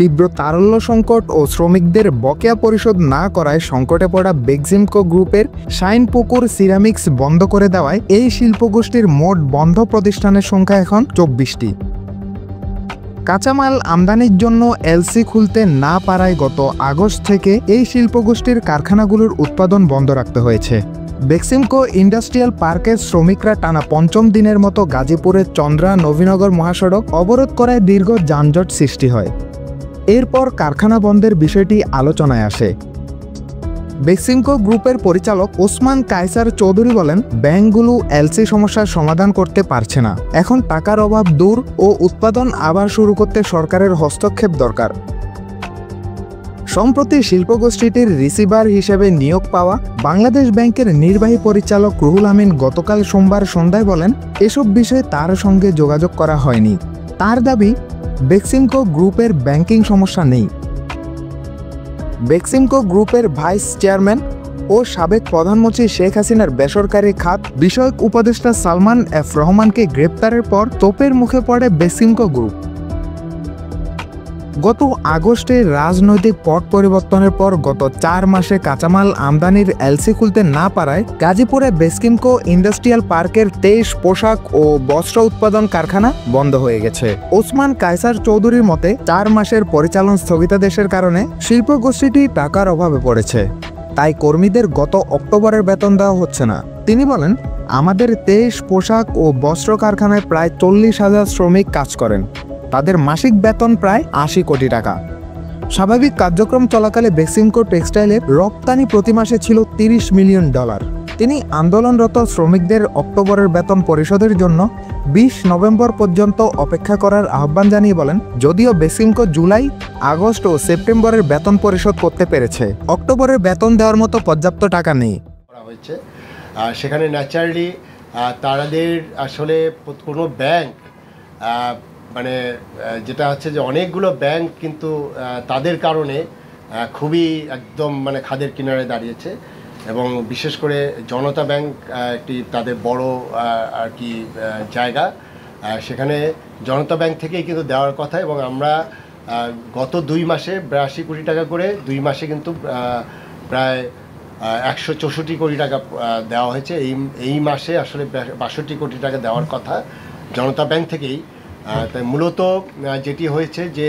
তীব্র তারল্য সংকট ও শ্রমিকদের বকেয়া পরিশোধ না করায় সংকটে পড়া বেক্সিমকো গ্রুপের শাইনপুকুর সিরামিক্স বন্ধ করে দেওয়ায় এই শিল্পগোষ্ঠীর মোট বন্ধ প্রতিষ্ঠানের সংখ্যা এখন 24টি। কাঁচামাল আমদানির জন্য এলসি খুলতে না পারায় গত আগস্ট থেকে এই শিল্পগোষ্ঠীর কারখানাগুলোর উৎপাদন বন্ধ রাখতে হয়েছে। বেক্সিমকো ইন্ডাস্ট্রিয়াল পার্কের শ্রমিকরা টানা ৫ম দিনের মতো গাজীপুরের চন্দ্রা নবীনগর মহাসড়ক অবরোধ করায় দীর্ঘ যানজট সৃষ্টি হয়। এরপর কারখানা বন্ধের বিষয়টি আলোচনায় আসে। বেক্সিমকো গ্রুপের পরিচালক ওসমান কায়সার চৌধুরী বলেন, ব্যাংকগুলো এলসি সমস্যার সমাধান করতে পারছে না। এখন টাকার অভাব দূর ও উৎপাদন আবার শুরু করতে সরকারের হস্তক্ষেপ দরকার। সম্প্রতি শিল্পগোষ্ঠীটির রিসিভার হিসেবে নিয়োগ পাওয়া বাংলাদেশ ব্যাংকের নির্বাহী পরিচালক রুহুল আমিন গতকাল সোমবার সন্ধ্যায় বলেন, এসব বিষয়ে তার সঙ্গে যোগাযোগ করা হয়নি। তার দাবি, বেক্সিমকো গ্রুপের ব্যাংকিং সমস্যা নেই। বেক্সিমকো গ্রুপের ভাইস চেয়ারম্যান ও সাবেক প্রধানমন্ত্রী শেখ হাসিনার বেসরকারি খাত বিষয়ক উপদেষ্টা সালমান এফ রহমানকে গ্রেপ্তারের পর তোপের মুখে পড়ে বেক্সিমকো গ্রুপ। গত আগস্টে রাজনৈতিক পট পরিবর্তনের পর গত 4 মাসে কাঁচামাল আমদানির এলসি খুলতে না পারায় গাজীপুরে বেক্সিমকো ইন্ডাস্ট্রিয়াল পার্কের 23 পোশাক ও বস্ত্র উৎপাদন কারখানা বন্ধ হয়ে গেছে। ওসমান কায়সার চৌধুরীর মতে 4 মাসের পরিচালন স্থগিতাদেশের কারণে শিল্পগোষ্ঠীটি টাকার অভাবে পড়েছে, তাই কর্মীদের গত অক্টোবরের বেতন দেওয়া হচ্ছে না। তিনি বলেন, আমাদের 23 পোশাক ও বস্ত্র কারখানায় প্রায় 40,000 শ্রমিক কাজ করেন। তাদের মাসিক বেতন প্রায় 80 কোটি টাকা। স্বাভাবিক কার্যক্রম চলাকালে বেক্সিমকো টেক্সটাইলের রপ্তানি প্রতি মাসে ছিল $30 মিলিয়ন। তিনি আন্দোলনরত শ্রমিকদের অক্টোবরের বেতন পরিশোধের জন্য 20 নভেম্বর পর্যন্ত অপেক্ষা করার আহ্বান জানিয়ে বলেন, যদিও বেক্সিমকো জুলাই, আগস্ট ও সেপ্টেম্বরের বেতন পরিশোধ করতে পেরেছে, অক্টোবরের বেতন দেওয়ার মতো পর্যাপ্ত টাকা নেই। সেখানে ন্যাচারালি তাদের আসলে কোনো ব্যাংক মানে যেটা হচ্ছে যে অনেকগুলো ব্যাংক কিন্তু তাদের কারণে খুবই একদম মানে খাদের কিনারে দাঁড়িয়েছে, এবং বিশেষ করে জনতা ব্যাংক একটি তাদের বড় আর কি জায়গা, সেখানে জনতা ব্যাংক থেকেই কিন্তু দেওয়ার কথা। এবং আমরা গত 2 মাসে 82 কোটি টাকা করে 2 মাসে কিন্তু প্রায় 164 কোটি টাকা দেওয়া হয়েছে। এই মাসে আসলে 62 কোটি টাকা দেওয়ার কথা জনতা ব্যাংক থেকেই। তাই মূলত যেটি হয়েছে যে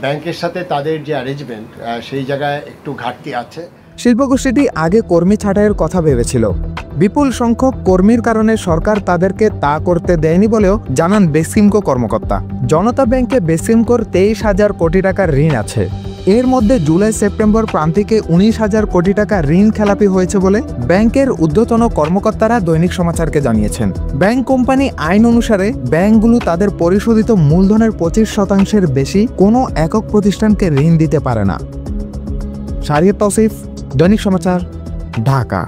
ব্যাংকের সাথে তাদের যে অ্যারেঞ্জমেন্ট সেই জায়গায় একটু ঘাটতি আছে। শিল্পগোষ্ঠীটি আগে কর্মী ছাঁটাইয়ের কথা ভেবেছিল। বিপুল সংখ্যক কর্মীর কারণে সরকার তাদেরকে তা করতে দেয়নি বলেও জানান বেক্সিমকো কর্মকর্তা। জনতা ব্যাংকে বেক্সিমকোর 23,000 কোটি টাকার ঋণ আছে। এর মধ্যে জুলাই সেপ্টেম্বর প্রান্তিকে 19,000 কোটি টাকা ঋণ খেলাপি হয়েছে বলে ব্যাংকের ঊর্ধ্বতন কর্মকর্তারা দৈনিক সমাচারকে জানিয়েছেন। ব্যাংক কোম্পানি আইন অনুসারে ব্যাংকগুলো তাদের পরিশোধিত মূলধনের 25% বেশি কোনো একক প্রতিষ্ঠানকে ঋণ দিতে পারে না। শাহরিয়ার তৌসিফ, দৈনিক সমাচার, ঢাকা।